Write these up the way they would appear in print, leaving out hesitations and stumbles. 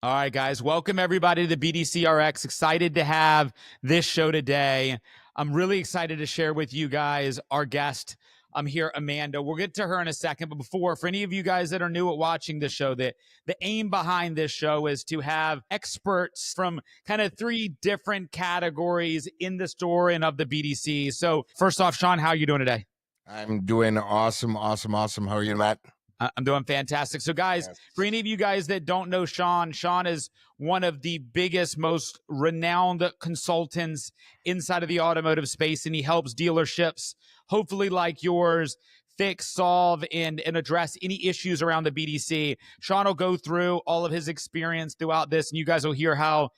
All right, guys. Welcome everybody to the BDCRX. Excited to have this show today. I'm really excited to share with you guys our guest. I'm here, Amanda. We'll get to her in a second. But before, for any of you guys that are new at watching this show, the aim behind this show is to have experts from kind of three different categories in the store and of the BDC. So first off, Shawn, how are you doing today? I'm doing awesome. How are you, Matt? I'm doing fantastic. So, guys, for any of you guys that don't know Shawn, Shawn is one of the biggest, most renowned consultants inside of the automotive space, and he helps dealerships, hopefully like yours, fix, solve, and address any issues around the BDC. Shawn will go through all of his experience throughout this, and you guys will hear how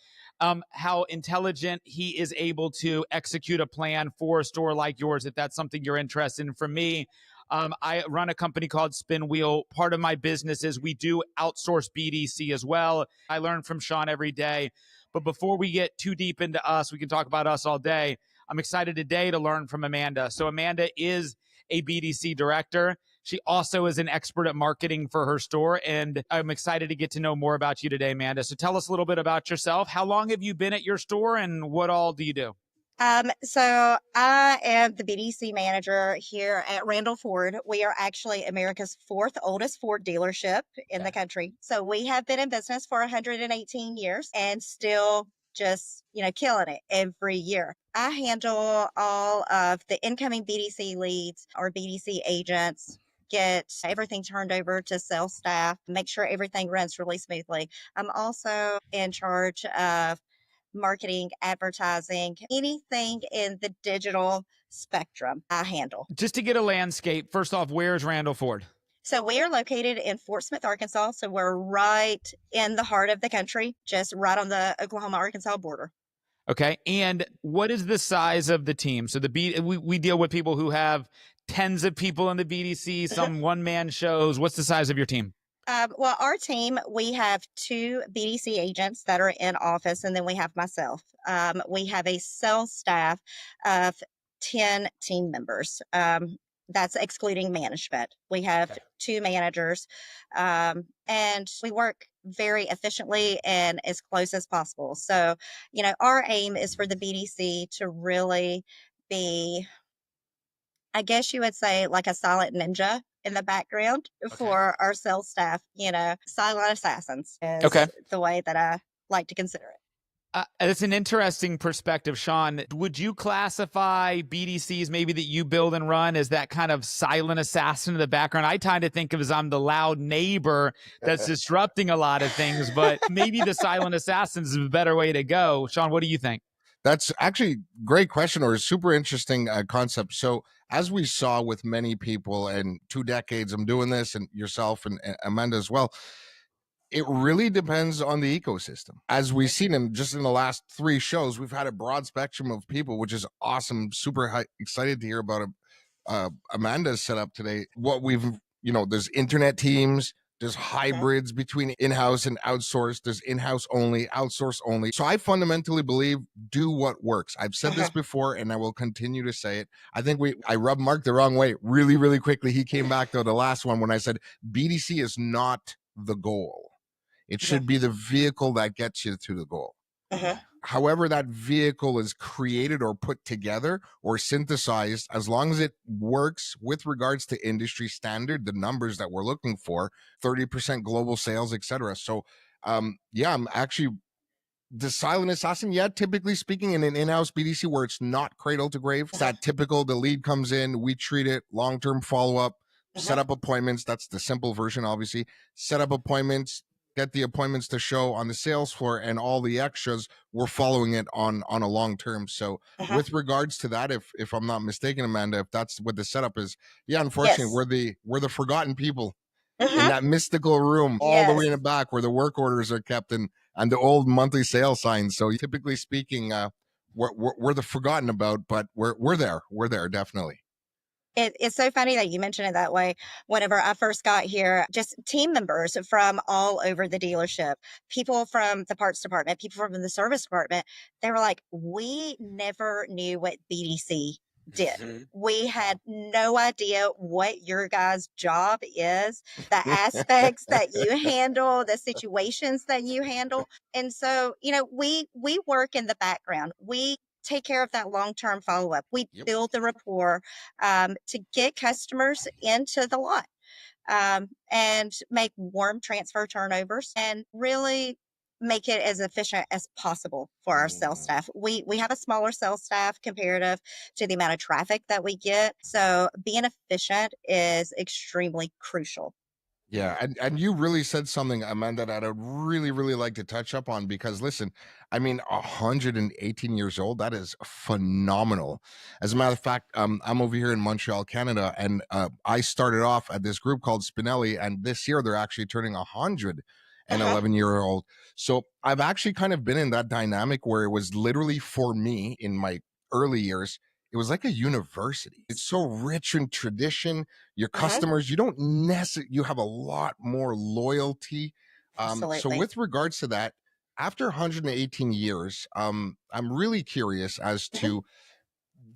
intelligent he is able to execute a plan for a store like yours, if that's something you're interested in. For me, I run a company called Spinwheel. Part of my business is we do outsource BDC as well. I learn from Shawn every day. But before we get too deep into us, we can talk about us all day. I'm excited today to learn from Amanda. So Amanda is a BDC director. She also is an expert at marketing for her store, and I'm excited to get to know more about you today, Amanda. So tell us a little bit about yourself. How long have you been at your store, and what all do you do? So I am the BDC manager here at Randall Ford. We are actually America's fourth oldest Ford dealership in the country. So we have been in business for 118 years and still just, killing it every year. I handle all of the incoming BDC leads or BDC agents, get everything turned over to sales staff, make sure everything runs really smoothly. I'm also in charge of marketing, advertising, anything in the digital spectrum I handle. Just to get a landscape, first off, where's Randall Ford? So we are located in Fort Smith, Arkansas. So we're right in the heart of the country, just right on the Oklahoma-Arkansas border. Okay. And what is the size of the team? So we deal with people who have tens of people in the BDC, some one-man shows. What's the size of your team? Well, our team, we have 2 BDC agents that are in office, and then we have myself. We have a sales staff of 10 team members. That's excluding management. We have 2 managers, and we work very efficiently and as close as possible. So, our aim is for the BDC to really be, I guess you would say, like a silent ninja in the background for our sales staff, silent assassins is the way that I like to consider it. It's an interesting perspective, Shawn. Would you classify BDCs maybe that you build and run as that kind of silent assassin in the background? I tend to think of as I'm the loud neighbor that's disrupting a lot of things, but maybe the silent assassin is a better way to go. Shawn, what do you think? That's actually a great question, or a super interesting concept. So as we saw with many people, and 2 decades I'm doing this, and yourself and Amanda as well, it really depends on the ecosystem. As we've seen in just in the last 3 shows, we've had a broad spectrum of people, which is awesome. Super excited to hear about Amanda's setup today. What there's internet teams, there's hybrids between in-house and outsourced. There's in-house only, outsource only. So I fundamentally believe do what works. I've said this before, and I will continue to say it. I think I rubbed Mark the wrong way really, really quickly. He came back to the last one when I said BDC is not the goal. It should be the vehicle that gets you to the goal. However that vehicle is created or put together or synthesized, as long as it works with regards to industry standard, the numbers that we're looking for, 30% global sales, etc. So I'm actually the silent assassin. Typically speaking, in an in-house BDC where it's not cradle to grave, it's that typical, the lead comes in, we treat it, long-term follow-up, set up appointments. That's the simple version, obviously. Set up appointments, get the appointments to show on the sales floor, and all the extras, we're following it on a long term. So with regards to that, if I'm not mistaken, Amanda, if that's what the setup is, unfortunately, we're the forgotten people in that mystical room all the way in the back where the work orders are kept and the old monthly sales signs. So typically speaking, we're the forgotten about, but we're there definitely. It's so funny that you mention it that way. Whenever I first got here, just team members from all over the dealership, people from the parts department, people from the service department, they were like, we never knew what BDC did. We had no idea what your guys' job is, the aspects that you handle, the situations that you handle. And so, we work in the background. We take care of that long-term follow-up. We Yep. build the rapport to get customers into the lot and make warm transfer turnovers and really make it as efficient as possible for our sales staff. We have a smaller sales staff comparative to the amount of traffic that we get. So being efficient is extremely crucial. Yeah, and you really said something, Amanda, that I'd really, really like to touch up on because listen, I mean, 118 years old, that is phenomenal. As a matter of fact, I'm over here in Montreal, Canada, and I started off at this group called Spinelli, and this year they're actually turning 111-year-old. So I've actually kind of been in that dynamic where it was literally for me in my early years. It was like a university. It's so rich in tradition. Your customers, you don't necessarily, you have a lot more loyalty. So Absolutely. with regards to that, after 118 years, I'm really curious as to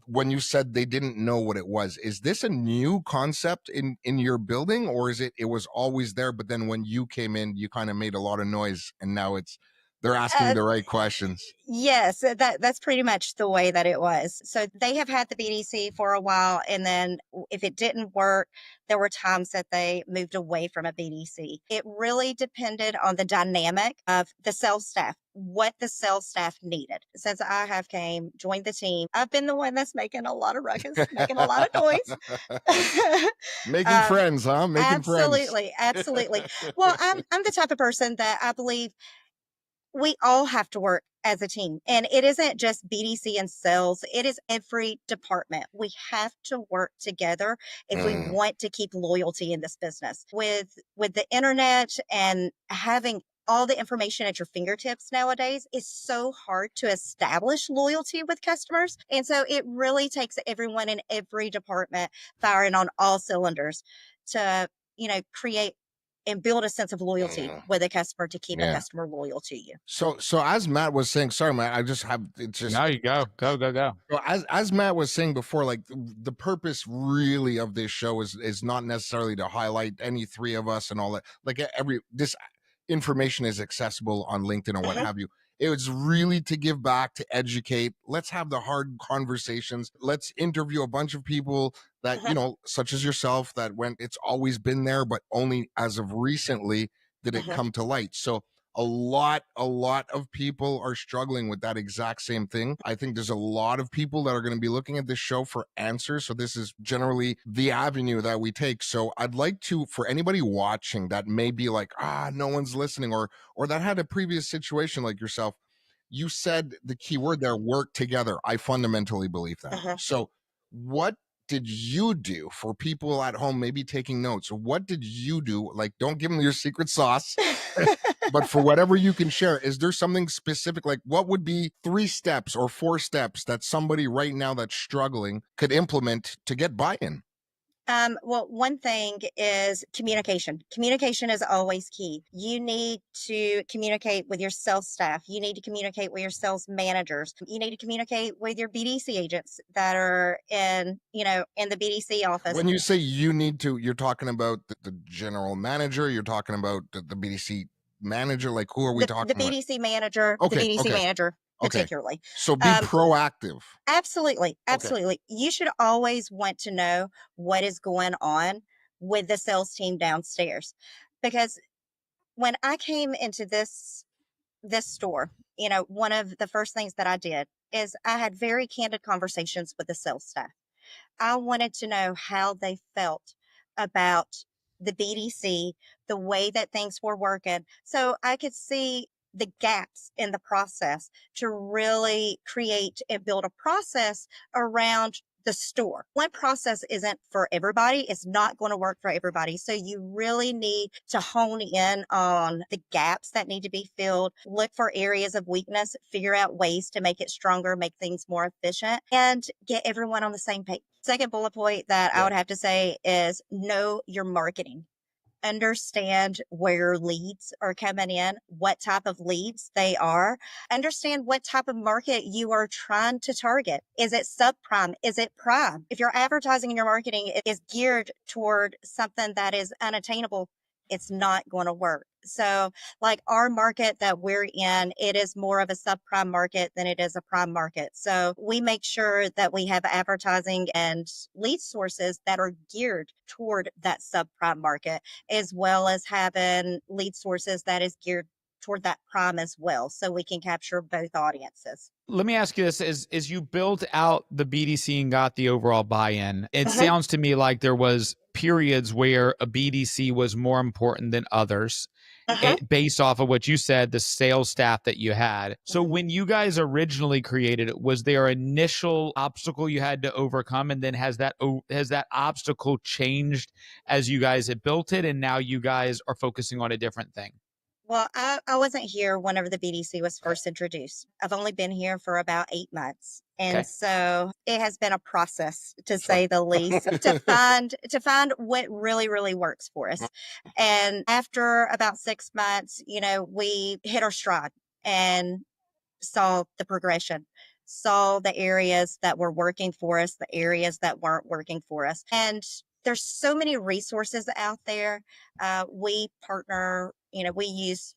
when you said they didn't know what it was. Is this a new concept in your building, or is it was always there, but then when you came in, you kind of made a lot of noise, and now they're asking Uh, the right questions? Yes, that's pretty much the way that it was. So they have had the BDC for a while, and then if it didn't work, there were times that they moved away from a BDC. It really depended on the dynamic of the sales staff, what the sales staff needed. Since I have joined the team, I've been the one that's making a lot of ruckus, making a lot of noise. Making um, friends, huh? Making friends. absolutely, absolutely. Well, I'm the type of person that I believe we all have to work as a team. And it isn't just BDC and sales, it is every department. We have to work together if we want to keep loyalty in this business. With the internet and having all the information at your fingertips nowadays, it's so hard to establish loyalty with customers. And so it really takes everyone in every department firing on all cylinders to, create and build a sense of loyalty with a customer to keep a Yeah. customer loyal to you. So as Matt was saying, sorry, Matt, I just have it's just No, you go. so as Matt was saying before, like the purpose really of this show is not necessarily to highlight any three of us and all that. Like this information is accessible on LinkedIn or what have you. It was really to give back, to educate. Let's have the hard conversations. Let's interview a bunch of people that, such as yourself, that it's always been there, but only as of recently did it come to light. So a lot of people are struggling with that exact same thing. I think there's a lot of people that are going to be looking at this show for answers. So this is generally the avenue that we take. So I'd like to, for anybody watching that may be like, no one's listening, or that had a previous situation like yourself, you said the key word there, work together. I fundamentally believe that. So what did you do for people at home maybe taking notes? What did you do? Like, don't give them your secret sauce. But for whatever you can share, is there something specific? Like, what would be 3 steps or 4 steps that somebody right now that's struggling could implement to get buy-in? Well, one thing is communication. Communication is always key. You need to communicate with your sales staff. You need to communicate with your sales managers. You need to communicate with your BDC agents that are in the BDC office. When you say you need to, you're talking about the general manager, you're talking about the BDC manager, like who are we talking the about? BDC manager, Okay, the BDC manager okay. particularly. So be proactive. Absolutely. Absolutely. You should always want to know what is going on with the sales team downstairs. Because when I came into this store, one of the first things that I did is I had very candid conversations with the sales staff. I wanted to know how they felt about the BDC, the way that things were working, so I could see the gaps in the process to really create and build a process around the store. One process isn't for everybody. It's not going to work for everybody. So you really need to hone in on the gaps that need to be filled, look for areas of weakness, figure out ways to make it stronger, make things more efficient, and get everyone on the same page. Second bullet point that I would have to say is know your marketing. understand where leads are coming in, what type of leads they are, understand what type of market you are trying to target. Is it subprime? Is it prime? If your advertising and your marketing is geared toward something that is unattainable, it's not going to work. So, like our market that we're in, it is more of a subprime market than it is a prime market. So, we make sure that we have advertising and lead sources that are geared toward that subprime market, as well as having lead sources that is geared toward that prime as well. So, we can capture both audiences. Let me ask you this: as you built out the BDC and got the overall buy-in, it sounds to me like there was periods where a BDC was more important than others, based off of what you said, the sales staff that you had. So when you guys originally created it, was there an initial obstacle you had to overcome, and then has that obstacle changed as you guys had built it, and now you guys are focusing on a different thing? Well, I wasn't here whenever the BDC was first introduced. I've only been here for about 8 months. And Okay. so it has been a process, to Sure. say the least, to find what really, really works for us. And after about 6 months, we hit our stride and saw the progression, saw the areas that were working for us, the areas that weren't working for us. And there's so many resources out there. We partner, we use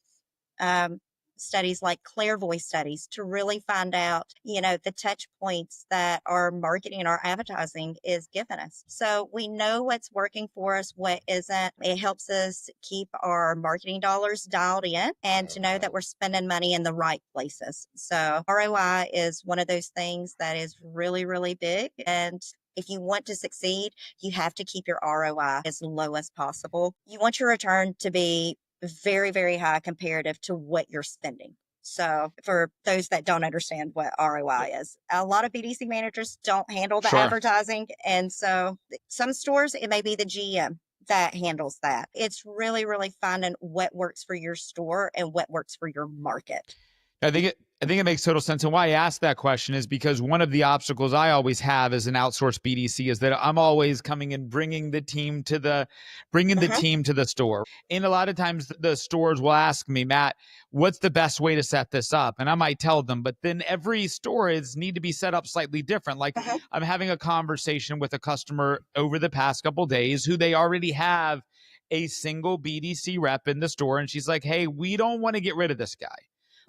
um, studies like Clairvoy studies to really find out, the touch points that our marketing and our advertising is giving us. So we know what's working for us, what isn't. It helps us keep our marketing dollars dialed in and to know that we're spending money in the right places. So ROI is one of those things that is really, really big. And if you want to succeed, you have to keep your ROI as low as possible. You want your return to be very, very high comparative to what you're spending. So for those that don't understand what ROI is, a lot of BDC managers don't handle the Sure. advertising. And so some stores, it may be the GM that handles that. It's really, really finding what works for your store and what works for your market. I think it makes total sense. And why I asked that question is because one of the obstacles I always have as an outsourced BDC is that I'm always coming and bringing the team to the store. And a lot of times the stores will ask me, Matt, what's the best way to set this up? And I might tell them, but then every store is need to be set up slightly different. Like I'm having a conversation with a customer over the past couple of days who they already have a single BDC rep in the store. And she's like, hey, we don't want to get rid of this guy.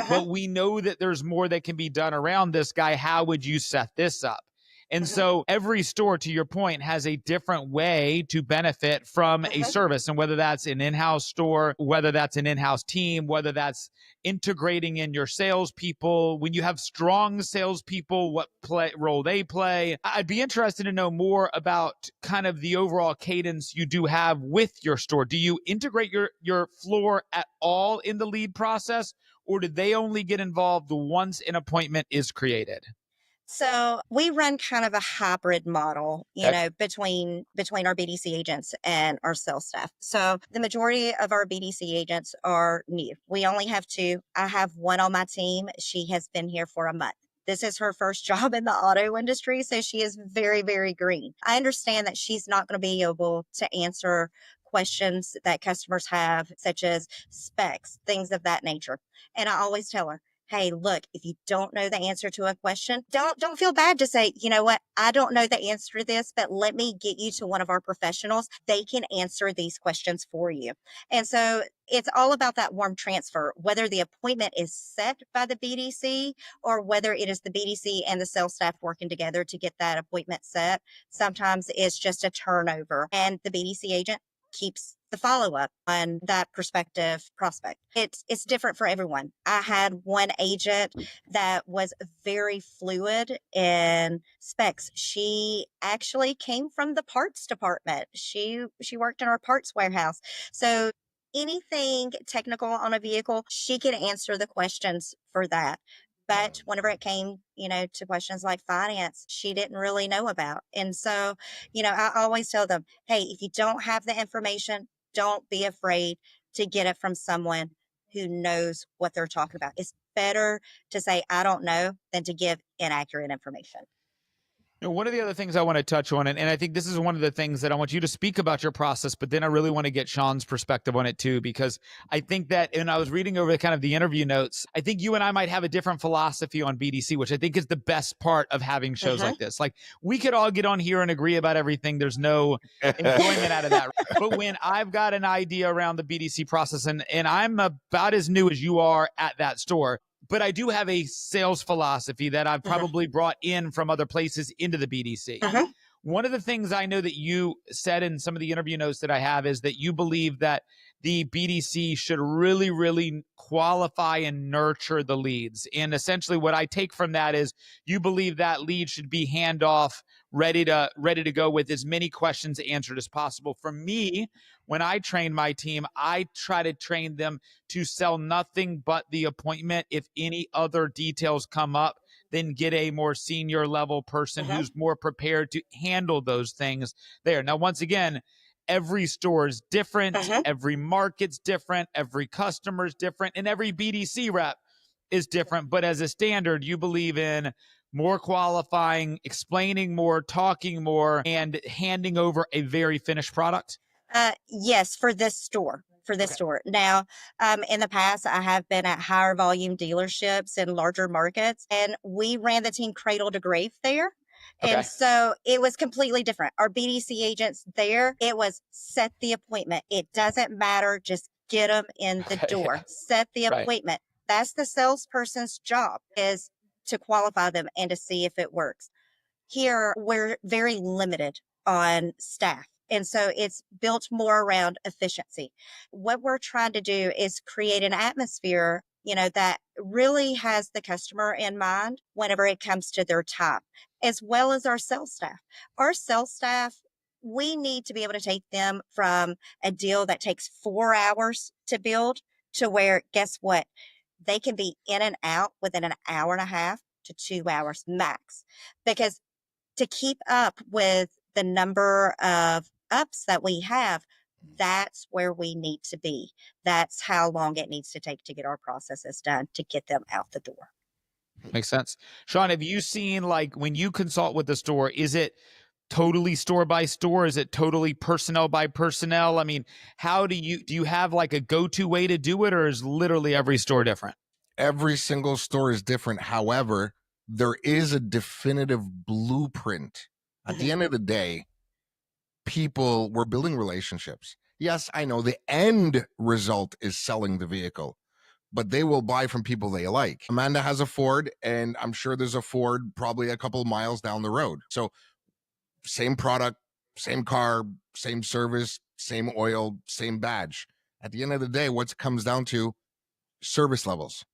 But we know that there's more that can be done around this guy. How would you set this up? And so every store, to your point, has a different way to benefit from a service. And whether that's an in-house store, whether that's an in-house team, whether that's integrating in your salespeople, when you have strong salespeople, what role they play. I'd be interested to know more about kind of the overall cadence you do have with your store. Do you integrate your floor at all in the lead process? Or did they only get involved once an appointment is created? So we run kind of a hybrid model, between our BDC agents and our sales staff. So the majority of our BDC agents are new. We only have two. I have one on my team. She has been here for a month. This is her first job in the auto industry, so she is very, very green. I understand that she's not going to be able to answer questions that customers have, such as specs, things of that nature. And I always tell her, hey, look, if you don't know the answer to a question, don't feel bad to say, you know what, I don't know the answer to this, but let me get you to one of our professionals. They can answer these questions for you. And so it's all about that warm transfer, whether the appointment is set by the BDC or whether it is the BDC and the sales staff working together to get that appointment set. Sometimes it's just a turnover and the BDC agent keeps the follow-up on that prospective prospect. It's different for everyone. I had one agent that was very fluid in specs. She actually came from the parts department. She worked in our parts warehouse. So anything technical on a vehicle, she could answer the questions for that. But whenever it came, to questions like finance, she didn't really know about. And so, I always tell them, hey, if you don't have the information, don't be afraid to get it from someone who knows what they're talking about. It's better to say, I don't know, than to give inaccurate information. One of the other things I want to touch on, and I think this is one of the things that I want you to speak about your process, but then I really want to get Shawn's perspective on it too, because I think that, and I was reading over kind of the interview notes, I think you and I might have a different philosophy on BDC, which I think is the best part of having shows like this. Like, we could all get on here and agree about everything. There's no enjoyment out of that. But when I've got an idea around the BDC process, and I'm about as new as you are at that store, but I do have a sales philosophy that I've probably brought in from other places into the BDC. One of the things I know that you said in some of the interview notes that I have is that you believe that the BDC should really, really qualify and nurture the leads. And essentially what I take from that is you believe that lead should be handoff, ready to go with as many questions answered as possible. For me, when I train my team, I try to train them to sell nothing but the appointment. If any other details come up, then get a more senior level person who's more prepared to handle those things there. Now, once again, every store is different. Every market's different. Every customer is different. And every BDC rep is different. But as a standard, you believe in more qualifying, explaining more, talking more, and handing over a very finished product? Yes, for this store. Now, in the past, I have been at higher volume dealerships in larger markets, and we ran the team cradle to grave there. And so it was completely different. Our BDC agents there, it was set the appointment. It doesn't matter. Just get them in the door. Set the appointment. That's the salesperson's job, is to qualify them and to see if it works. Here, we're very limited on staff. And so it's built more around efficiency. What we're trying to do is create an atmosphere, that really has the customer in mind whenever it comes to their time, as well as our sales staff. Our sales staff, we need to be able to take them from a deal that takes 4 hours to build to where, guess what? They can be in and out within an hour and a half to 2 hours max. Because to keep up with the number of ups that we have, that's where we need to be. That's how long it needs to take to get our processes done to get them out the door. Makes sense. Shawn, have you seen, like, when you consult with the store, is it totally store by store? Is it totally personnel by personnel? I mean, how do you have like a go-to way to do it, or is literally every store different? Every single store is different. However, there is a definitive blueprint. At the end of the day, we're building relationships. Yes, I know the end result is selling the vehicle, but they will buy from people they like. Amanda has a Ford, and I'm sure there's a Ford probably a couple of miles down the road. So same product, same car, same service, same oil, same badge. At the end of the day, what it comes down to, service levels.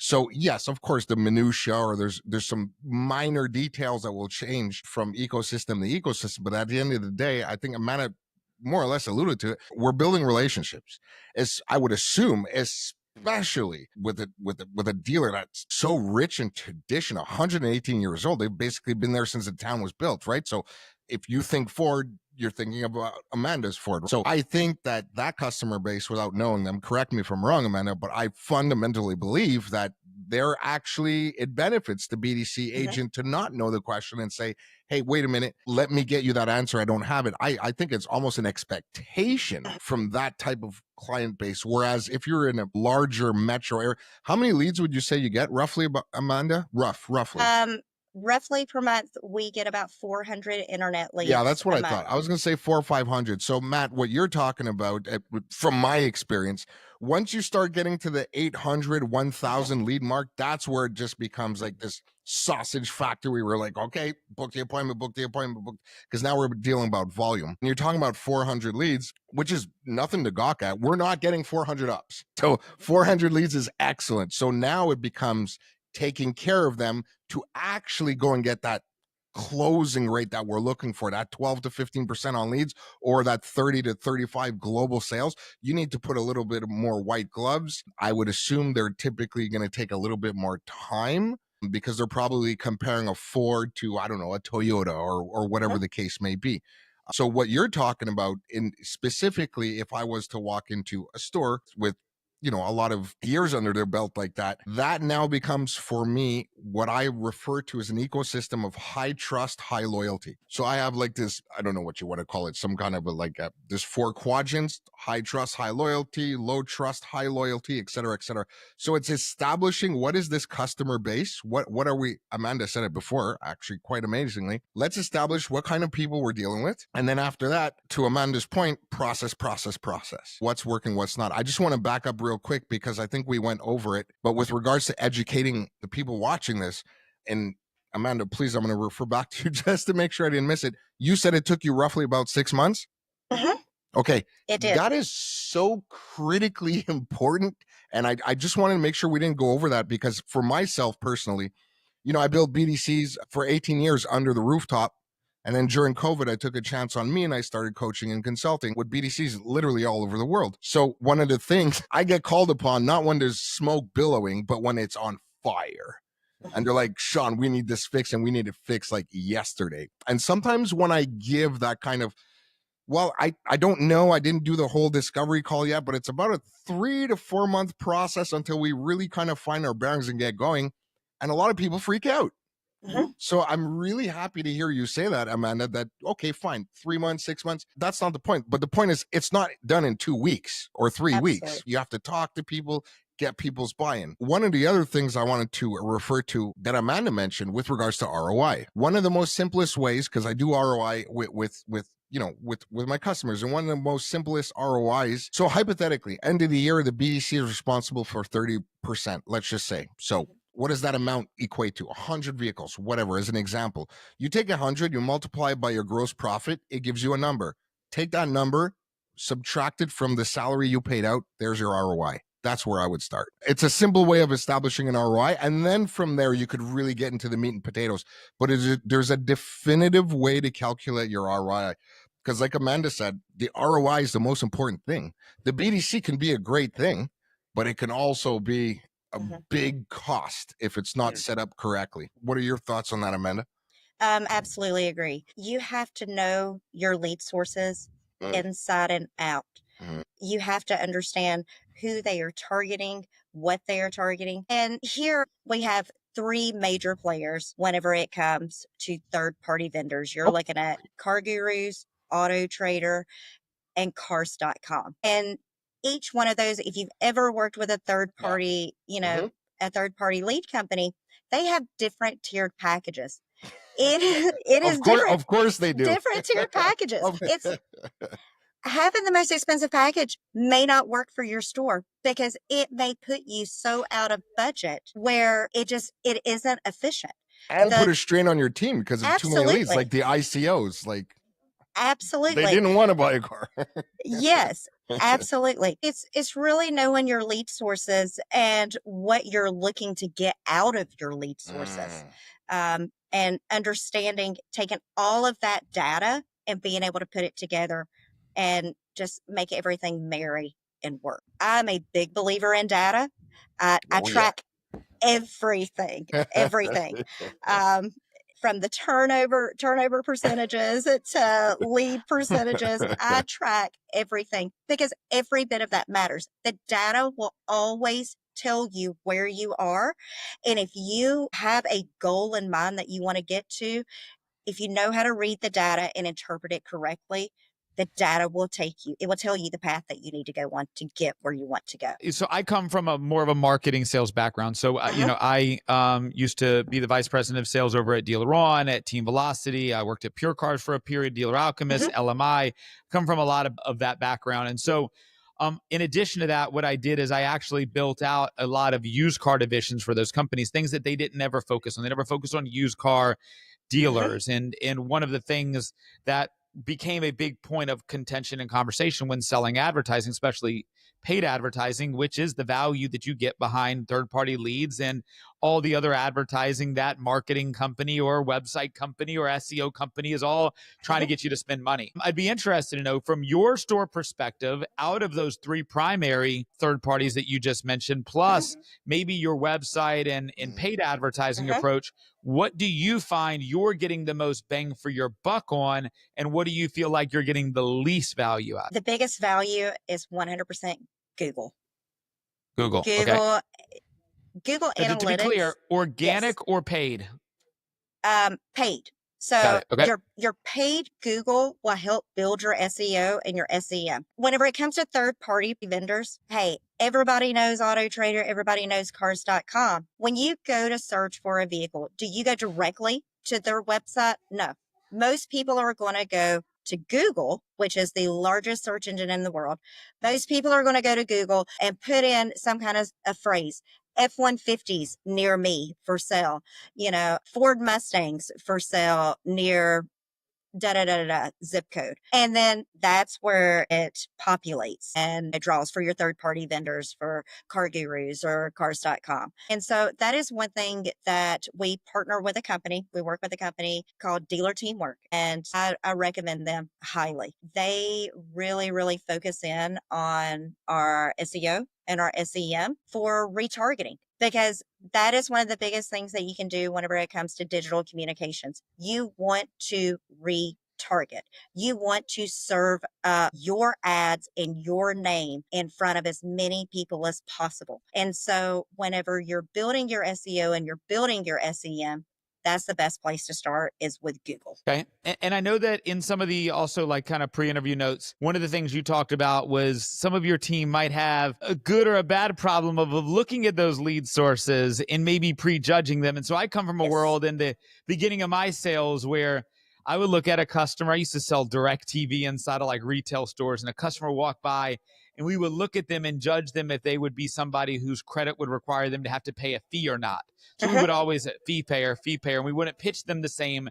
So yes, of course, the minutia, or there's some minor details that will change from ecosystem to ecosystem. But at the end of the day, I think Amanda more or less alluded to it. We're building relationships, as I would assume, especially with a dealer that's so rich in tradition, 118 years old. They've basically been there since the town was built, right? So if you think Ford, you're thinking about Amanda's Ford. So I think that customer base, without knowing them, correct me if I'm wrong, Amanda, but I fundamentally believe that it benefits the BDC agent to not know the question and say, hey, wait a minute, let me get you that answer. I don't have it. I think it's almost an expectation from that type of client base. Whereas if you're in a larger metro area, how many leads would you say you get roughly, Amanda? Roughly. Roughly per month, we get about 400 internet leads. Yeah, that's what I thought. I was going to say 400 or 500. So, Matt, what you're talking about, from my experience, once you start getting to the 800, 1,000 lead mark, that's where it just becomes like this sausage factory. We're like, okay, book the appointment, because now we're dealing about volume. And you're talking about 400 leads, which is nothing to gawk at. We're not getting 400 ups. So 400 leads is excellent. So now it becomes taking care of them to actually go and get that closing rate that we're looking for, that 12 to 15% on leads, or that 30 to 35 global sales. You need to put a little bit more white gloves. I would assume they're typically going to take a little bit more time, because they're probably comparing a Ford to, I don't know, a Toyota or whatever the case may be. So what you're talking about, in specifically, if I was to walk into a store with you know, a lot of years under their belt like that, that now becomes for me what I refer to as an ecosystem of high trust, high loyalty. So I have like this, I don't know what you want to call it, some kind of this 4 quadrants: high trust, high loyalty, low trust, high loyalty, et cetera, et cetera. So it's establishing what is this customer base? What are we, Amanda said it before, actually quite amazingly. Let's establish what kind of people we're dealing with. And then after that, to Amanda's point, process. What's working, what's not. I just want to back up real quick because I think we went over it. But with regards to educating the people watching this, and Amanda, please, I'm going to refer back to you just to make sure I didn't miss it. You said it took you roughly about 6 months? Mm-hmm. Okay. It did. That is so critically important. And I just wanted to make sure we didn't go over that because for myself personally, you know, I built BDCs for 18 years under the rooftop. And then during COVID, I took a chance on me and I started coaching and consulting with BDCs literally all over the world. So one of the things I get called upon, not when there's smoke billowing, but when it's on fire. And they're like, Shawn, we need this fixed and we need it fixed like yesterday. And sometimes when I give that kind of, well, I don't know, I didn't do the whole discovery call yet, but it's about a 3 to 4 month process until we really kind of find our bearings and get going. And a lot of people freak out. Mm-hmm. So I'm really happy to hear you say that, Amanda, that, okay, fine, 3 months, 6 months, that's not the point. But the point is, it's not done in 2 weeks or 3 weeks. You have to talk to people, get people's buy-in. One of the other things I wanted to refer to that Amanda mentioned with regards to ROI, one of the most simplest ways, because I do ROI with my customers, and one of the most simplest ROIs. So hypothetically, end of the year, the BDC is responsible for 30%, let's just say. So what does that amount equate to? 100 vehicles, whatever, as an example. You take 100, you multiply it by your gross profit, it gives you a number. Take that number, subtract it from the salary you paid out, there's your ROI. That's where I would start. It's a simple way of establishing an ROI. And then from there, you could really get into the meat and potatoes. But there's a definitive way to calculate your ROI. Because like Amanda said, the ROI is the most important thing. The BDC can be a great thing, but it can also be a big cost if it's not set up correctly. What are your thoughts on that, Amanda? Absolutely agree. You have to know your lead sources inside and out. You have to understand who they are targeting, what they are targeting. And here we have 3 major players whenever it comes to third-party vendors. You're looking at Car Gurus, Auto Trader, and Cars.com. And each one of those, if you've ever worked with a third party, a third party lead company, they have different tiered packages. It is different. Of course they do. Different tiered packages. It's having the most expensive package may not work for your store because it may put you so out of budget where it isn't efficient. And put a strain on your team because of too many leads, like the ICOs. Like, absolutely, they didn't want to buy a car. Yes, absolutely. It's really knowing your lead sources and what you're looking to get out of your lead sources, and understanding, taking all of that data and being able to put it together and just make everything marry and work. I'm a big believer in data. I track everything, from the turnover percentages to lead percentages. I track everything because every bit of that matters. The data will always tell you where you are. And if you have a goal in mind that you want to get to, if you know how to read the data and interpret it correctly, the data will take you. It will tell you the path that you need to go on to get where you want to go. So I come from more of a marketing sales background. So, I used to be the vice president of sales over at Dealer On, at Team Velocity. I worked at Pure Cars for a period, Dealer Alchemist, LMI. Come from a lot of that background. And so in addition to that, what I did is I actually built out a lot of used car divisions for those companies, things that they didn't ever focus on. They never focused on used car dealers. And one of the things that became a big point of contention and conversation when selling advertising, especially paid advertising, which is the value that you get behind third-party leads and all the other advertising that marketing company or website company or SEO company is all trying to get you to spend money. I'd be interested to know from your store perspective, out of those 3 primary third parties that you just mentioned, plus maybe your website and paid advertising approach, what do you find you're getting the most bang for your buck on, and what do you feel like you're getting the least value out? The biggest value is 100% Google. Google. Okay. Google Now, to be clear, Analytics. organic Yes. or paid? Paid. Got So it. Okay. your paid Google will help build your SEO and your SEM. Whenever it comes to third-party vendors, hey, everybody knows Auto Trader, everybody knows cars.com. When you go to search for a vehicle, do you go directly to their website? No. Most people are going to go to Google, which is the largest search engine in the world. Most people are going to go to Google and put in some kind of a phrase. F-150s near me for sale, Ford Mustangs for sale near zip code. And then that's where it populates and it draws for your third party vendors for Car Gurus or cars.com. And so that is one thing that we partner with a company. We work with a company called Dealer Teamwork, and I recommend them highly. They really, really focus in on our SEO and our SEM for retargeting, because that is one of the biggest things that you can do whenever it comes to digital communications. You want to retarget. You want to serve your ads in your name in front of as many people as possible. And so whenever you're building your SEO and you're building your SEM, that's the best place to start, is with Google. Okay. And I know that in some of the also like kind of pre-interview notes, one of the things you talked about was some of your team might have a good or a bad problem of looking at those lead sources and maybe prejudging them. And so I come from a world in the beginning of my sales where I would look at a customer. I used to sell direct TV inside of like retail stores, and a customer walked by and we would look at them and judge them if they would be somebody whose credit would require them to have to pay a fee or not. So we would always fee payer, and we wouldn't pitch them the same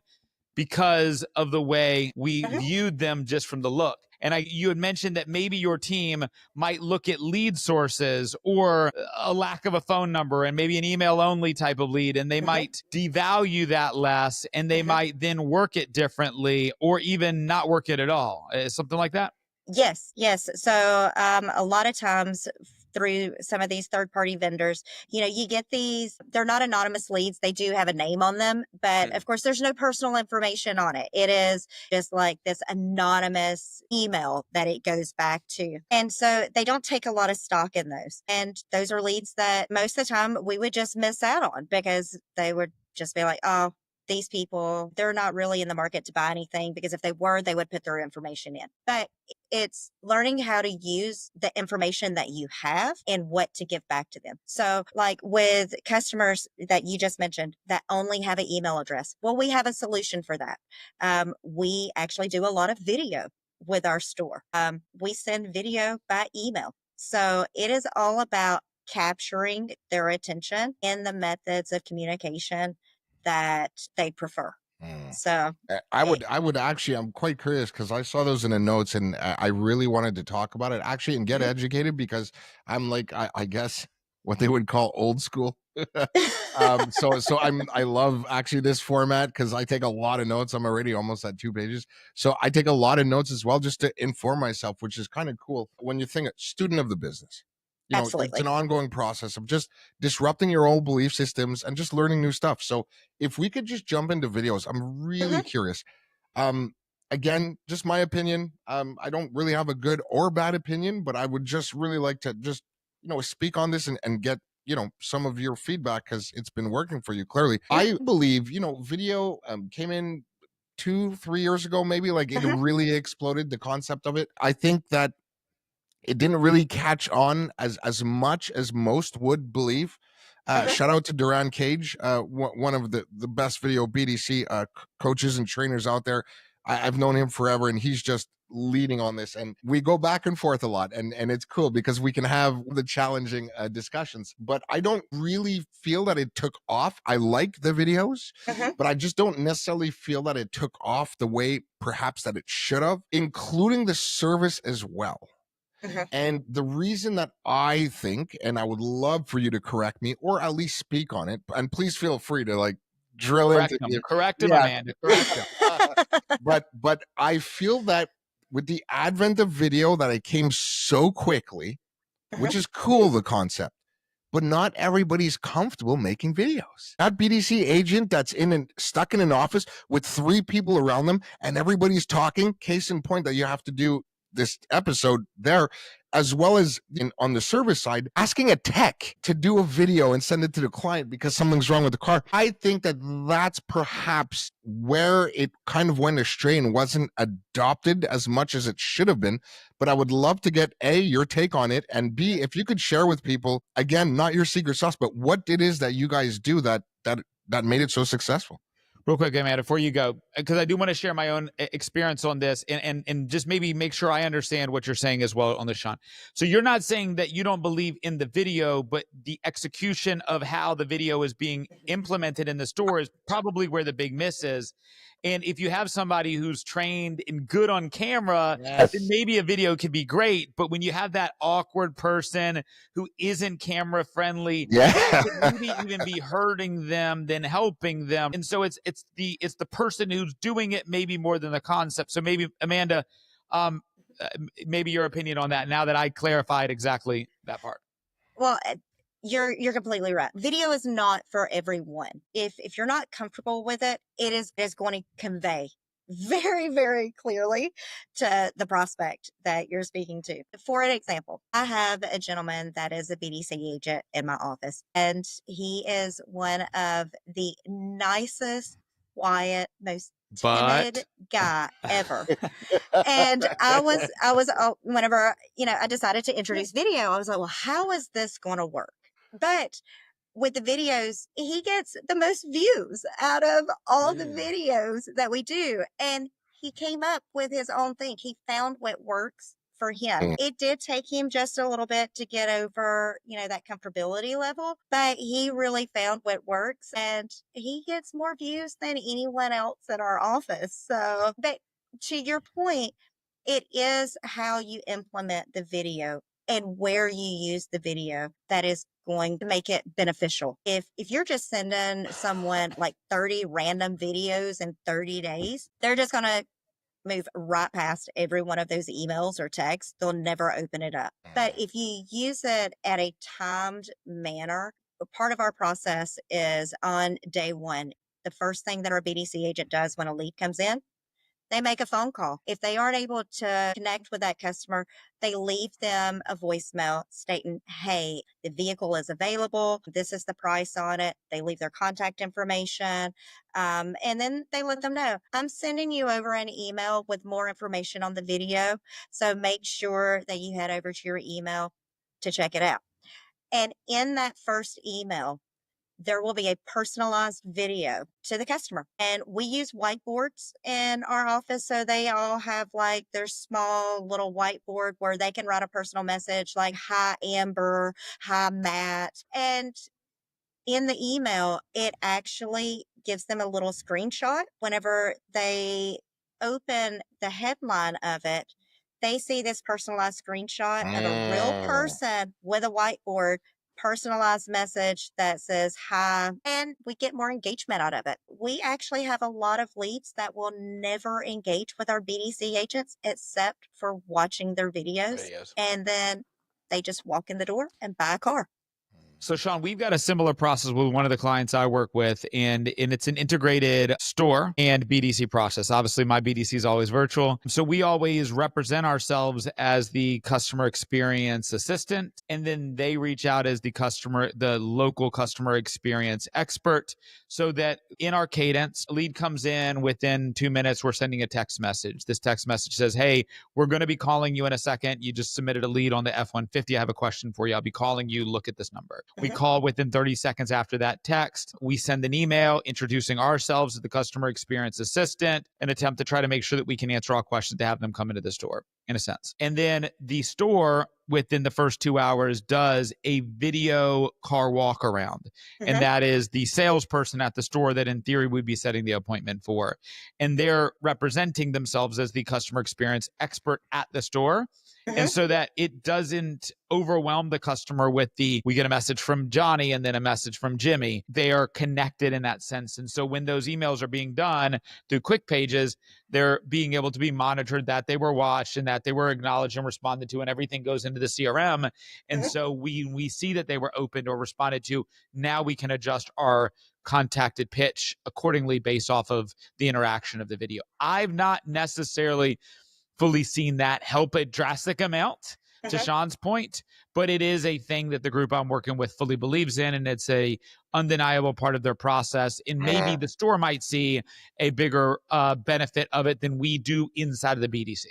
because of the way we viewed them just from the look. And you had mentioned that maybe your team might look at lead sources or a lack of a phone number and maybe an email only type of lead, and they might devalue that less, and they might then work it differently or even not work it at all. Something like that? Yes. So a lot of times through some of these third-party vendors, you get these, they're not anonymous leads. They do have a name on them, but of course there's no personal information on it. It is just like this anonymous email that it goes back to. And so they don't take a lot of stock in those. And those are leads that most of the time we would just miss out on, because they would just be like, oh, these people, they're not really in the market to buy anything, because if they were, they would put their information in. But it's learning how to use the information that you have and what to give back to them. So like with customers that you just mentioned that only have an email address, well, we have a solution for that. We actually do a lot of video with our store. We send video by email. So it is all about capturing their attention in the methods of communication that they prefer. So I would actually, I'm quite curious because I saw those in the notes, and I really wanted to talk about it actually and get educated, because I'm like, I guess what they would call old school. So I love actually this format because I take a lot of notes. I'm already almost at 2 pages. So I take a lot of notes as well, just to inform myself, which is kind of cool. When you think student of the business, it's an ongoing process of just disrupting your old belief systems and just learning new stuff. So if we could just jump into videos, I'm really curious. Again, just my opinion. I don't really have a good or bad opinion, but I would just really like to just, speak on this and get, some of your feedback, because it's been working for you clearly. I believe, video came in 2-3 years ago, maybe, like it really exploded, the concept of it. I think that it didn't really catch on as much as most would believe. Shout out to Duran Cage, one of the best video BDC coaches and trainers out there. I've known him forever, and he's just leading on this, and we go back and forth a lot, and it's cool because we can have the challenging discussions. But I don't really feel that it took off. I like the videos, but I just don't necessarily feel that it took off the way perhaps that it should have, including the service as well. And the reason that I think, and I would love for you to correct me or at least speak on it, and please feel free to like drill into him. Correct him, Amanda. Correct him. But I feel that with the advent of video, that it came so quickly, which is cool, the concept, but not everybody's comfortable making videos. That BDC agent that's stuck in an office with 3 people around them and everybody's talking, case in point that you have to do this episode there, as well as on the service side, asking a tech to do a video and send it to the client because something's wrong with the car. I think that that's perhaps where it kind of went astray and wasn't adopted as much as it should have been. But I would love to get A, your take on it, and B, if you could share with people, again, not your secret sauce, but what it is that you guys do that made it so successful. Real quick, Amanda, before you go, because I do want to share my own experience on this and just maybe make sure I understand what you're saying as well on this, Shawn. So you're not saying that you don't believe in the video, but the execution of how the video is being implemented in the store is probably where the big miss is. And if you have somebody who's trained and good on camera, then maybe a video could be great. But when you have that awkward person who isn't camera friendly, it could maybe even be hurting them than helping them. And so it's the person who's doing it maybe more than the concept. So maybe, Amanda, maybe your opinion on that now that I clarified exactly that part. Well, you're completely right. Video is not for everyone. If you're not comfortable with it, it is going to convey very, very clearly to the prospect that you're speaking to. For an example, I have a gentleman that is a BDC agent in my office, and he is one of the nicest, quiet, most timid guy ever. And I was whenever, I decided to introduce video, I was like, well, how is this going to work? But with the videos, he gets the most views out of all the videos that we do. And he came up with his own thing. He found what works for him. It did take him just a little bit to get over, that comfortability level, but he really found what works, and he gets more views than anyone else in our office. So, but to your point, it is how you implement the video and where you use the video that is going to make it beneficial. If you're just sending someone like 30 random videos in 30 days, they're just going to move right past every one of those emails or texts. They'll never open it up. But if you use it at a timed manner, part of our process is on day one, the first thing that our BDC agent does when a lead comes in, they make a phone call. If they aren't able to connect with that customer, they leave them a voicemail stating, hey, the vehicle is available. This is the price on it. They leave their contact information. And then they let them know, I'm sending you over an email with more information on the video. So make sure that you head over to your email to check it out. And in that first email, there will be a personalized video to the customer. And we use whiteboards in our office. So they all have like their small little whiteboard where they can write a personal message like, hi, Amber, hi, Matt. And in the email, it actually gives them a little screenshot. Whenever they open the headline of it, they see this personalized screenshot of a real person with a whiteboard, personalized message that says hi, and we get more engagement out of it. We actually have a lot of leads that will never engage with our BDC agents except for watching their videos. And then they just walk in the door and buy a car. So, Shawn, we've got a similar process with one of the clients I work with, and it's an integrated store and BDC process. Obviously, my BDC is always virtual. So we always represent ourselves as the customer experience assistant, and then they reach out as the local customer experience expert, so that in our cadence, a lead comes in within 2 minutes, we're sending a text message. This text message says, hey, we're going to be calling you in a second. You just submitted a lead on the F-150. I have a question for you. I'll be calling you. Look at this number. We call within 30 seconds after that text. We send an email introducing ourselves as the customer experience assistant, and attempt to try to make sure that we can answer all questions to have them come into the store, in a sense. And then the store, within the first 2 hours, does a video car walk around. And that is the salesperson at the store that in theory would be setting the appointment for. And they're representing themselves as the customer experience expert at the store. And so that it doesn't overwhelm the customer with we get a message from Johnny and then a message from Jimmy. They are connected in that sense. And so when those emails are being done through quick pages, they're being able to be monitored that they were watched and that they were acknowledged and responded to, and everything goes into the CRM. And so we see that they were opened or responded to. Now we can adjust our contacted pitch accordingly based off of the interaction of the video. I've not necessarily fully seen that help a drastic amount. to Shawn's point, but it is a thing that the group I'm working with fully believes in, and it's a undeniable part of their process. And maybe the store might see a bigger benefit of it than we do inside of the BDC.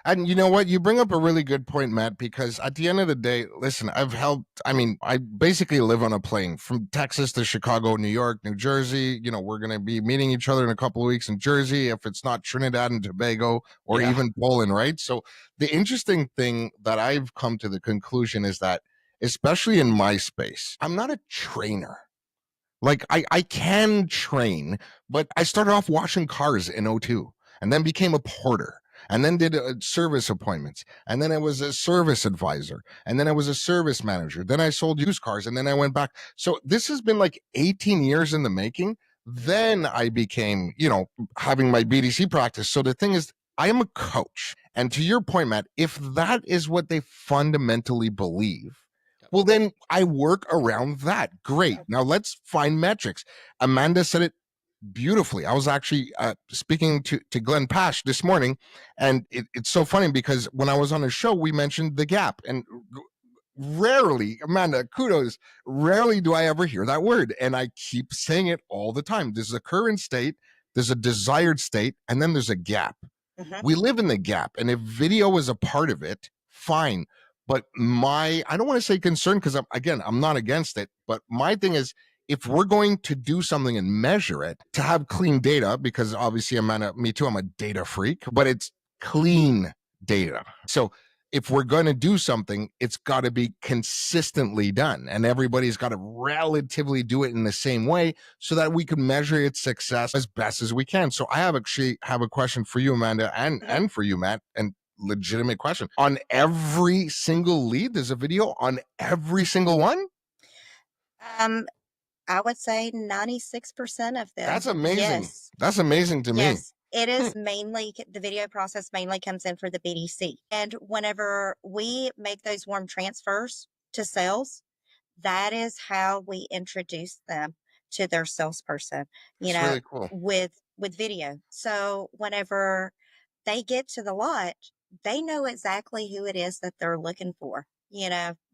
And you know what? You bring up a really good point, Matt, because at the end of the day, listen, I basically live on a plane from Texas to Chicago, New York, New Jersey. We're going to be meeting each other in a couple of weeks in Jersey, if it's not Trinidad and Tobago or even Poland, right? So the interesting thing that I've come to the conclusion is that, especially in my space, I'm not a trainer. Like I can train, but I started off washing cars in '02 and then became a porter and then did service appointments. And then I was a service advisor. And then I was a service manager. Then I sold used cars and then I went back. So this has been like 18 years in the making. Then I became, having my BDC practice. So the thing is, I am a coach. And to your point, Matt, if that is what they fundamentally believe, well, then I work around that. Great. Now let's find metrics. Amanda said it beautifully. I was actually speaking to Glenn Pash this morning, and it's so funny because when I was on his show, we mentioned the gap, and rarely, Amanda, kudos, rarely do I ever hear that word, and I keep saying it all the time. There's a current state, there's a desired state, and then there's a gap. We live in the gap, and if video is a part of it, fine. But I don't want to say concern, because I'm not against it, but my thing is, if we're going to do something and measure it, to have clean data, because obviously me too, I'm a data freak, but it's clean data. So if we're going to do something, it's got to be consistently done, and everybody's got to relatively do it in the same way so that we can measure its success as best as we can. So I have a question for you, Amanda, and for you, Matt, and legitimate question. On every single lead, there's a video on every single one? I would say 96% of them. That's amazing. Yes. That's amazing to me. Yes. It is mainly, the video process mainly comes in for the BDC. And whenever we make those warm transfers to sales, that is how we introduce them to their salesperson, Really cool. with video. So whenever they get to the lot, they know exactly who it is that they're looking for.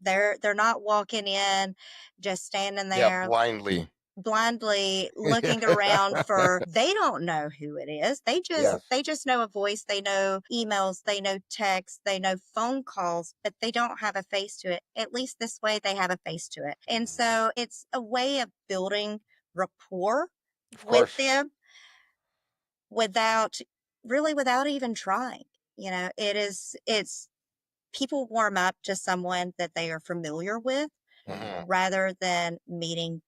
They're not walking in, just standing there blindly looking around they don't know who it is. They just know a voice, they know emails, they know texts, they know phone calls, but they don't have a face to it. At least this way they have a face to it. And so it's a way of building rapport with them without even trying. It's people warm up to someone that they are familiar with rather than meeting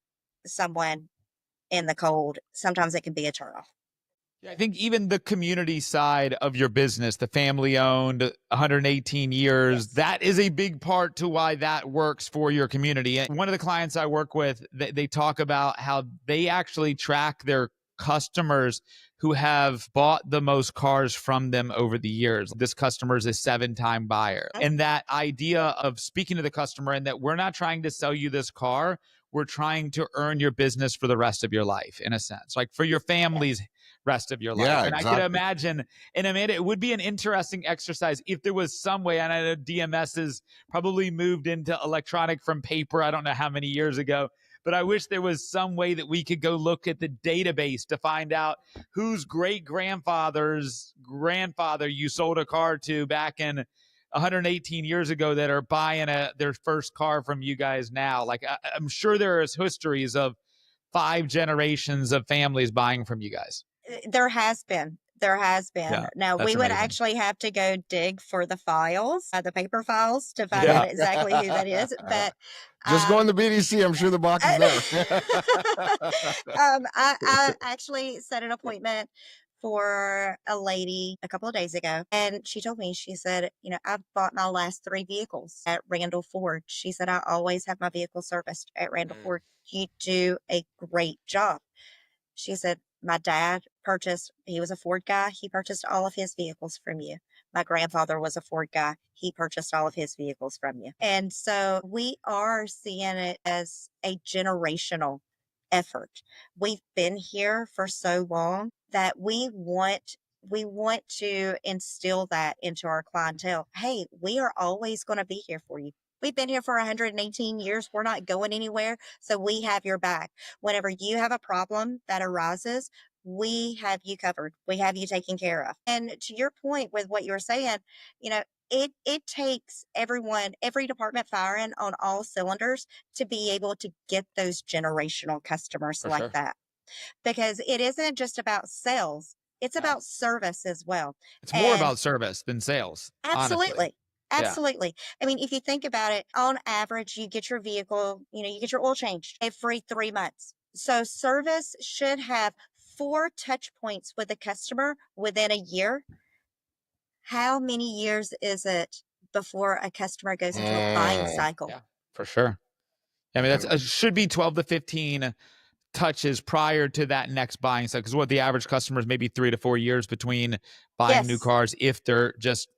someone in the cold. Sometimes it can be a turnoff. Yeah, I think even the community side of your business, the family owned, 118 years, that is a big part to why that works for your community. And one of the clients I work with, they talk about how they actually track their customers who have bought the most cars from them over the years. This customer is a 7-time buyer. And that idea of speaking to the customer and that we're not trying to sell you this car, we're trying to earn your business for the rest of your life, in a sense, like for your family's rest of your life. Yeah, and exactly. I could imagine, and Amanda, it would be an interesting exercise if there was some way, and I know DMS has probably moved into electronic from paper, I don't know how many years ago, but I wish there was some way that we could go look at the database to find out whose great-grandfather's grandfather you sold a car to back in 118 years ago that are buying their first car from you guys now. Like, I'm sure there is histories of 5 generations of families buying from you guys. There has been. Yeah, now, we would actually have to go dig for the files, the paper files, to find out exactly who that is. But just go on the BDC. I'm sure the box is there. I actually set an appointment for a lady a couple of days ago, and she told me, she said, I've bought my last 3 vehicles at Randall Ford. She said, I always have my vehicle serviced at Randall Ford. You do a great job. She said, my dad he was a Ford guy. He purchased all of his vehicles from you. My grandfather was a Ford guy. He purchased all of his vehicles from you. And so we are seeing it as a generational effort. We've been here for so long that we want we want to instill that into our clientele. Hey, we are always going to be here for you. We've been here for 118 years. We're not going anywhere. So we have your back. Whenever you have a problem that arises, we have you covered. We have you taken care of. And to your point with what you were saying, it takes everyone, every department firing on all cylinders to be able to get those generational customers like that. Because it isn't just about sales, it's about service as well. It's more about service than sales. Absolutely. Honestly. Absolutely. I mean, if you think about it, on average, you get your vehicle, you get your oil changed every 3 months. So service should have 4 touch points with a customer within a year. How many years is it before a customer goes into a buying cycle? Yeah, for sure. I mean, that's should be 12 to 15 touches prior to that next buying cycle. Because what the average customer is maybe 3 to 4 years between buying new cars if they're just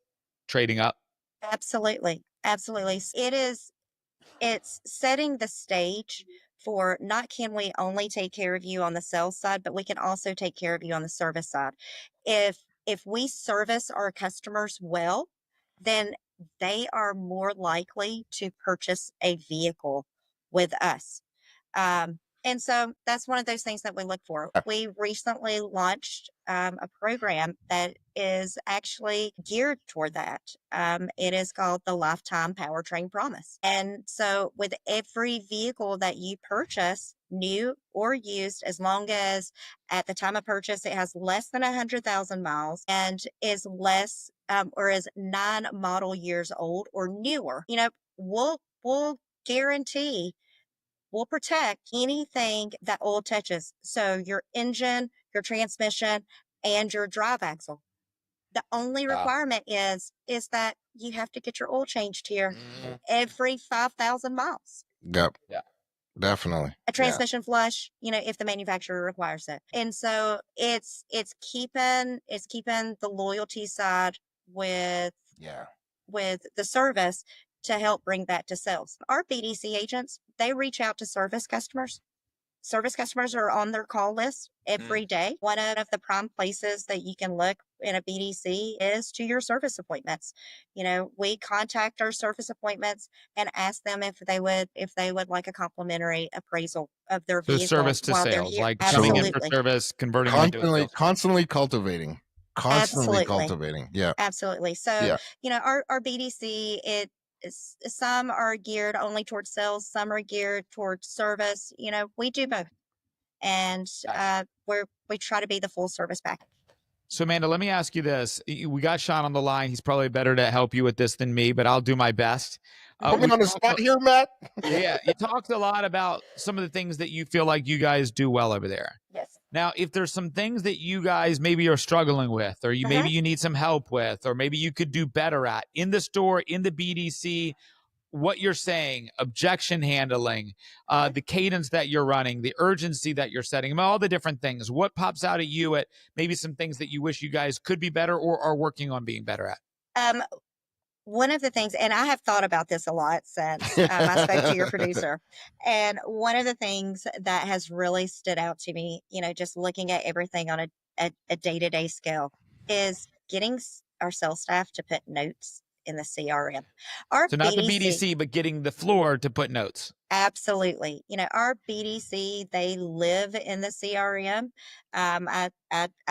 trading up. Absolutely. Absolutely. It's setting the stage for not can we only take care of you on the sales side, but we can also take care of you on the service side. If we service our customers well, then they are more likely to purchase a vehicle with us. And so that's one of those things that we look for. We recently launched a program that is actually geared toward that. It is called the Lifetime Powertrain Promise. And so with every vehicle that you purchase, new or used, as long as at the time of purchase it has less than 100,000 miles and is less or is 9 model years old or newer, we'll guarantee will protect anything that oil touches. So your engine, your transmission, and your drive axle. The only requirement is that you have to get your oil changed here every 5,000 miles. Yep. Yeah. Definitely. A transmission flush, if the manufacturer requires it. And so it's keeping the loyalty side with the service to help bring that to sales. Our BDC agents, they reach out to service customers. Service customers are on their call list every day. One of the prime places that you can look in a BDC is to your service appointments. We contact our service appointments and ask them if they would like a complimentary appraisal of their vehicle. Service to sales, like Absolutely. coming in for service, converting into a sales. Constantly cultivating. Absolutely. Yeah. Absolutely. So, our BDC, some are geared only towards sales, some are geared towards service. We do both, and we try to be the full service package. So, Amanda, let me ask you this: we got Shawn on the line. He's probably better to help you with this than me, but I'll do my best. Put me on the spot here, Matt. Yeah, you talked a lot about some of the things that you feel like you guys do well over there. Yes. Now, if there's some things that you guys maybe are struggling with, or maybe you need some help with, or maybe you could do better at in the store, in the BDC, what you're saying, objection handling, the cadence that you're running, the urgency that you're setting, all the different things, what pops out at you at maybe some things that you wish you guys could be better or are working on being better at? One of the things, and I have thought about this a lot since I spoke to your producer, and one of the things that has really stood out to me, just looking at everything on a day-to-day scale, is getting our sales staff to put notes in the CRM. So not the BDC, but getting the floor to put notes. Absolutely. Our BDC, they live in the CRM. I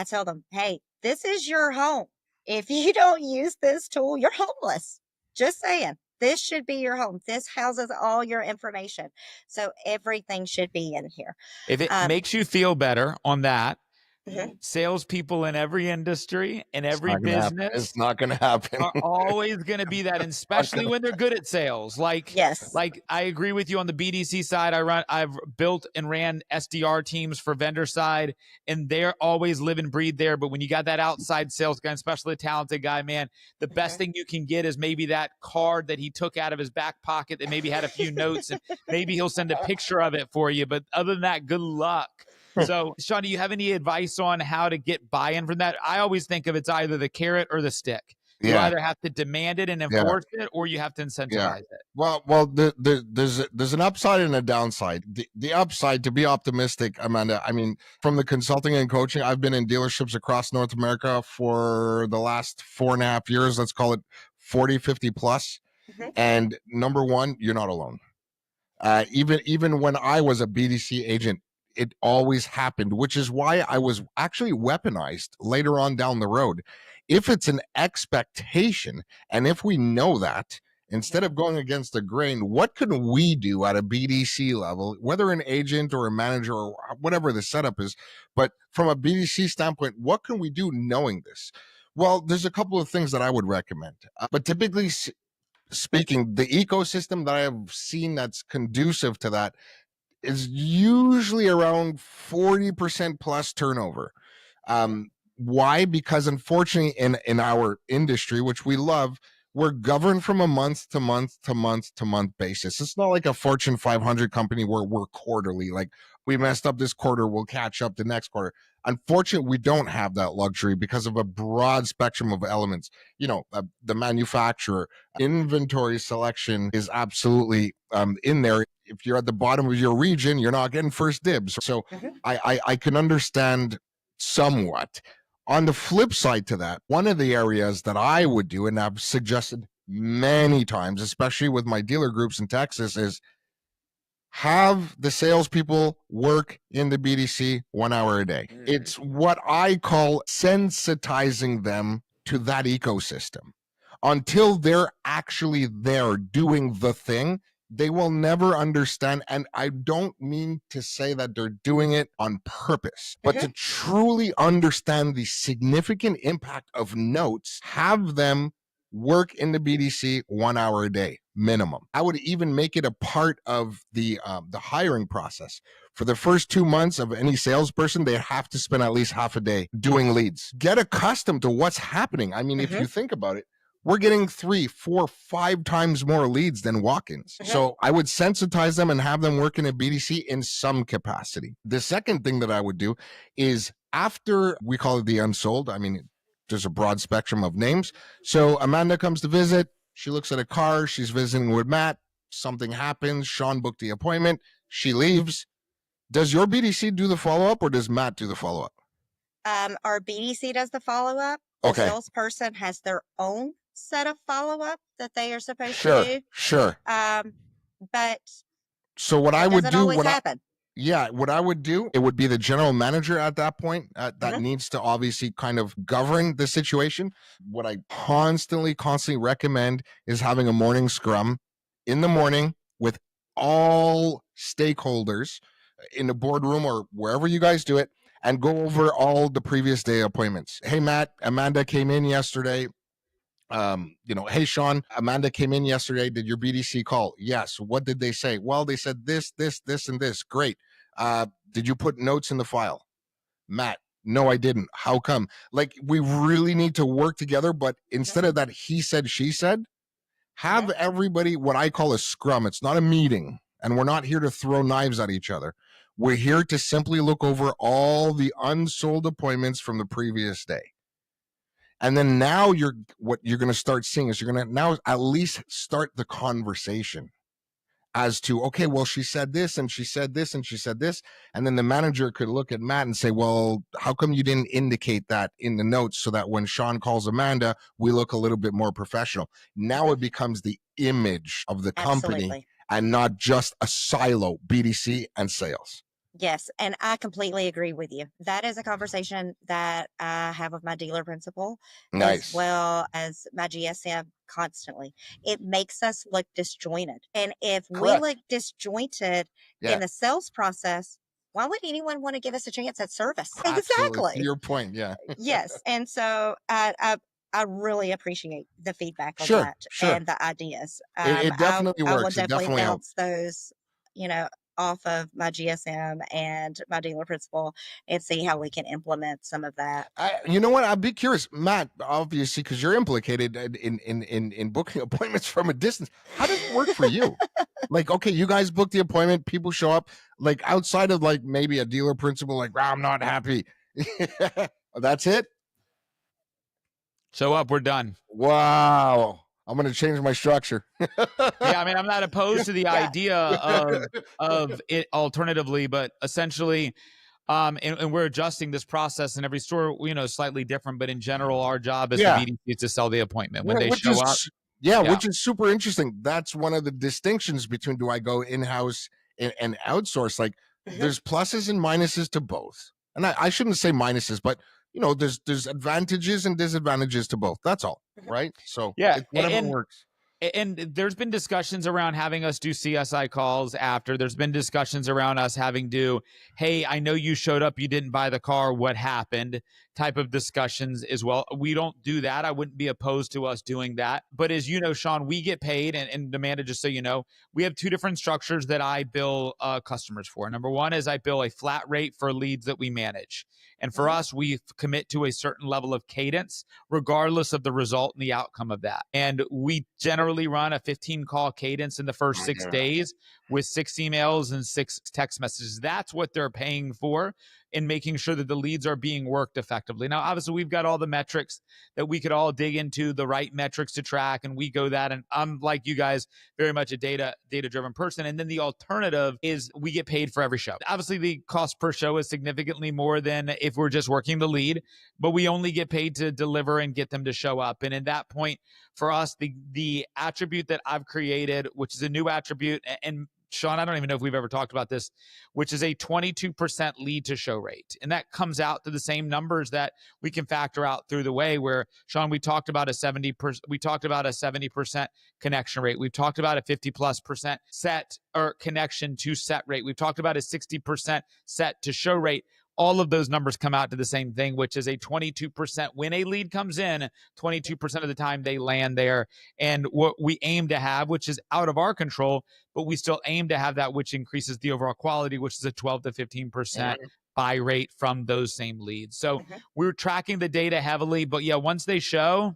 tell them, hey, this is your home. If you don't use this tool, you're homeless. Just saying. This should be your home. This houses all your information. So everything should be in here. If it makes you feel better on that, salespeople in every industry and every business, it's not going to happen. Are always going to be that, and especially when they're good at sales. Like I agree with you on the BDC side. I've built and ran SDR teams for vendor side, and they're always live and breathe there. But when you got that outside sales guy, especially a talented guy, man, the best thing you can get is maybe that card that he took out of his back pocket that maybe had a few notes, and maybe he'll send a picture of it for you. But other than that, good luck. So, Shawn, do you have any advice on how to get buy-in from that? I always think of it's either the carrot or the stick. You either have to demand it and enforce it, or you have to incentivize it. There's an upside and a downside. The upside, to be optimistic, Amanda, I mean, from the consulting and coaching, I've been in dealerships across North America for the last 4.5 years. Let's call it 40, 50 plus. And number one, you're not alone. Even when I was a BDC agent, it always happened, which is why I was actually weaponized later on down the road. If it's an expectation, and if we know that, instead of going against the grain, what can we do at a BDC level, whether an agent or a manager or whatever the setup is, but from a BDC standpoint, what can we do knowing this? Well, there's a couple of things that I would recommend, but typically speaking, the ecosystem that I have seen that's conducive to that is usually around 40% plus turnover. Why? Because unfortunately, in our industry, which we love, we're governed from a month to month to month to month basis. It's not like a Fortune 500 company where we're quarterly. Like, we messed up this quarter, we'll catch up the next quarter. Unfortunately, we don't have that luxury because of a broad spectrum of elements. The manufacturer, inventory selection is absolutely in there. If you're at the bottom of your region, you're not getting first dibs. So I can understand somewhat. On the flip side to that, one of the areas that I would do, and I've suggested many times, especially with my dealer groups in Texas, is have the salespeople work in the BDC 1 hour a day. It's what I call sensitizing them to that ecosystem. Until they're actually there doing the thing, they will never understand. And I don't mean to say that they're doing it on purpose, but to truly understand the significant impact of notes, have them work in the BDC 1 hour a day minimum. I would even make it a part of the hiring process. For the first 2 months of any salesperson, they have to spend at least half a day doing leads. Get accustomed to what's happening. I mean, if you think about it, we're getting 3, 4, 5 times more leads than walk-ins. So I would sensitize them and have them work in a BDC in some capacity. The second thing that I would do is, after we call it the unsold, I mean, there's a broad spectrum of names. So Amanda comes to visit. She looks at a car. She's visiting with Matt. Something happens. Shawn booked the appointment. She leaves. Does your BDC do the follow-up, or does Matt do the follow-up? Our BDC does the follow-up. The salesperson has their own set of follow-up that they are supposed to do. Sure. But so what I would do, what I would do, it would be the general manager at that point that needs to obviously kind of govern the situation. What I constantly recommend is having a morning scrum in the morning with all stakeholders in the boardroom or wherever you guys do it, and go over all the previous day appointments. Hey, Matt, Amanda came in yesterday. Hey, Shawn, Amanda came in yesterday. Did your BDC call? Yes. What did they say? Well, they said this, and this. Great. Did you put notes in the file? Matt, no, I didn't. How come? Like, we really need to work together, but instead of that he said, she said, have everybody what I call a scrum. It's not a meeting, and we're not here to throw knives at each other. We're here to simply look over all the unsold appointments from the previous day. And then now what you're going to start seeing is you're going to now at least start the conversation as to, okay, well, she said this and she said this and she said this. And then the manager could look at Matt and say, well, how come you didn't indicate that in the notes so that when Shawn calls Amanda, we look a little bit more professional? Now it becomes the image of the company and not just a silo, BDC and sales. Yes, and I completely agree with you. That is a conversation that I have with my dealer principal, as well as my GSM constantly. It makes us look disjointed. And if we look disjointed in the sales process, why would anyone want to give us a chance at service? Absolutely. Exactly. To your point, yeah. Yes, and so I really appreciate the feedback on that and the ideas. It definitely works. I will definitely bounce helps. Those, off of my GSM and my dealer principal and see how we can implement some of that. You know what? I'd be curious, Matt, obviously, because you're implicated in booking appointments from a distance. How does it work for you? Like, okay, you guys book the appointment, people show up, like outside of like maybe a dealer principal, like, I'm not happy. That's it. Show up, we're done. Wow. I'm going to change my structure. Yeah, I mean, I'm not opposed to the idea of it alternatively, but essentially, and we're adjusting this process, and every store, you know, is slightly different. But in general, our job as the BDC is to sell the appointment when they show up. Which is super interesting. That's one of the distinctions between do I go in-house and outsource. Like there's pluses and minuses to both. And I shouldn't say minuses, but you know, there's advantages and disadvantages to both. That's all, right? So yeah, whatever works. And there's been discussions around having us do CSI calls after. There's been discussions around us having to, hey, I know you showed up, you didn't buy the car, what happened? Type of discussions as well. We don't do that. I wouldn't be opposed to us doing that. But as you know, Shawn, we get paid, and Amanda, just so you know, we have two different structures that I bill customers for. Number one is I bill a flat rate for leads that we manage. And for us, we commit to a certain level of cadence, regardless of the result and the outcome of that. And we generally run a 15-call cadence in the first 6 days with 6 emails and 6 text messages. That's what they're paying for in making sure that the leads are being worked effectively. Now, obviously, we've got all the metrics that we could all dig into, the right metrics to track, and we go that. And I'm like you guys, very much a data-driven person. And then the alternative is we get paid for every show. Obviously, the cost per show is significantly more than if we're just working the lead, but we only get paid to deliver and get them to show up. And in that point, for us, the attribute that I've created, which is a new attribute, and Shawn, I don't even know if we've ever talked about this, which is a 22% lead to show rate. And that comes out to the same numbers that we can factor out through the way where, Shawn, we talked about a 70% connection rate. We've talked about a 50+% set or connection to set rate. We've talked about a 60% set to show rate. All of those numbers come out to the same thing, which is a 22%. When a lead comes in, 22% of the time they land there. And what we aim to have, which is out of our control, but we still aim to have that, which increases the overall quality, which is a 12 to 15% buy rate from those same leads. So we're tracking the data heavily, but yeah, once they show,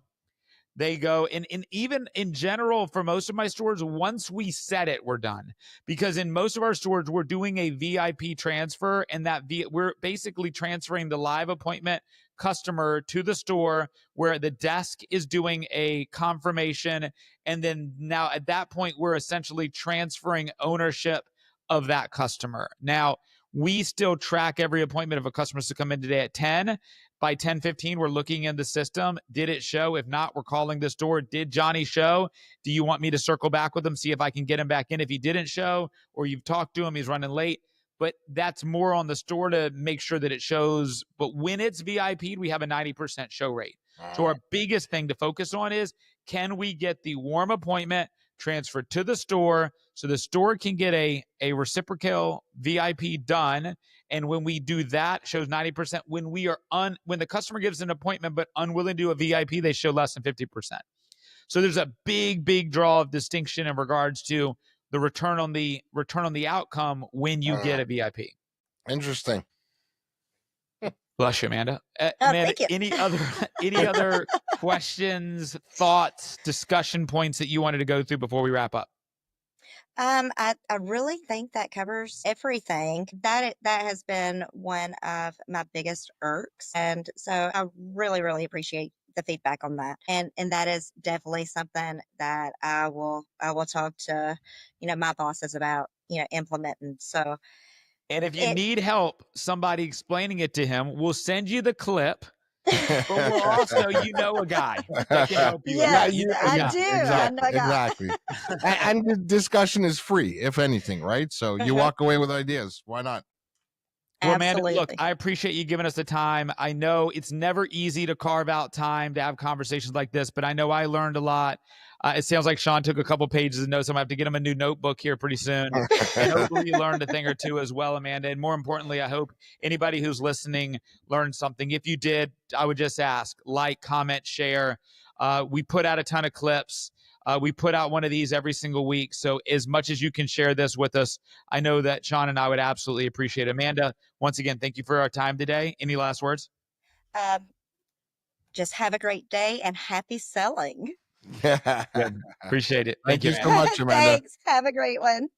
they go. And even in general, for most of my stores, once we set it, we're done. Because in most of our stores, we're doing a VIP transfer, and we're basically transferring the live appointment customer to the store where the desk is doing a confirmation. And then now at that point, we're essentially transferring ownership of that customer. Now, we still track every appointment of a customer to come in today at 10. By 10:15, we're looking in the system. Did it show? If not, we're calling the store. Did Johnny show? Do you want me to circle back with him, see if I can get him back in if he didn't show, or you've talked to him, he's running late? But that's more on the store to make sure that it shows. But when it's VIP'd, we have a 90% show rate. So our biggest thing to focus on is, can we get the warm appointment transferred to the store so the store can get a reciprocal VIP done? And when we do that, it shows 90%. When when the customer gives an appointment but unwilling to do a VIP, they show less than 50%. So there's a big draw of distinction in regards to the return on the outcome when you get a VIP. Interesting. Bless you, Amanda. Amanda, thank you. any other questions, thoughts, discussion points that you wanted to go through before we wrap up? I really think that covers everything. That has been one of my biggest irks. And so I really appreciate the feedback on that. And that is definitely something that I will talk to, my bosses about, implementing. So, and if you need help, somebody explaining it to him, we'll send you the clip. But we'll also, a guy that can help you. Yes, I do. Exactly. And the discussion is free, if anything, right? So you walk away with ideas. Why not? Well, Amanda, look, I appreciate you giving us the time. I know it's never easy to carve out time to have conversations like this, but I know I learned a lot. It sounds like Shawn took a couple pages of notes. I'm going to have to get him a new notebook here pretty soon. And hopefully you learned a thing or two as well, Amanda. And more importantly, I hope anybody who's listening learned something. If you did, I would just ask, like, comment, share. We put out a ton of clips. We put out one of these every single week. So as much as you can share this with us, I know that Shawn and I would absolutely appreciate it. Amanda, once again, thank you for our time today. Any last words? Just have a great day and happy selling. Appreciate it. Thank you so much, Amanda. Thanks. Have a great one.